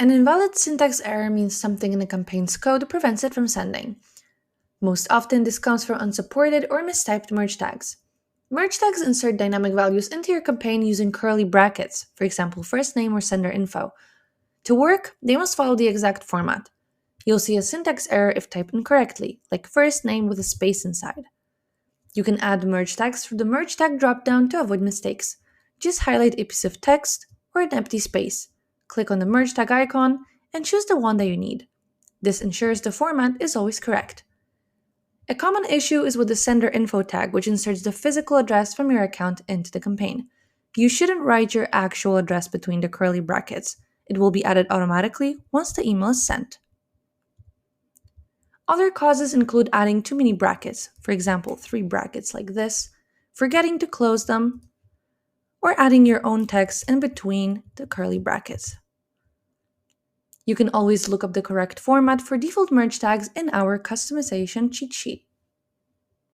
An invalid syntax error means something in a campaign's code prevents it from sending. Most often, this comes from unsupported or mistyped merge tags. Merge tags insert dynamic values into your campaign using curly brackets, for example, first name or sender info. To work, they must follow the exact format. You'll see a syntax error if typed incorrectly, like first name with a space inside. You can add merge tags through the merge tag dropdown to avoid mistakes. Just highlight a piece of text or an empty space. Click on the merge tag icon and choose the one that you need. This ensures the format is always correct. A common issue is with the sender info tag, which inserts the physical address from your account into the campaign. You shouldn't write your actual address between the curly brackets. It will be added automatically once the email is sent. Other causes include adding too many brackets, for example, 3 brackets like this, forgetting to close them, or adding your own text in between the curly brackets. You can always look up the correct format for default merge tags in our customization cheat sheet.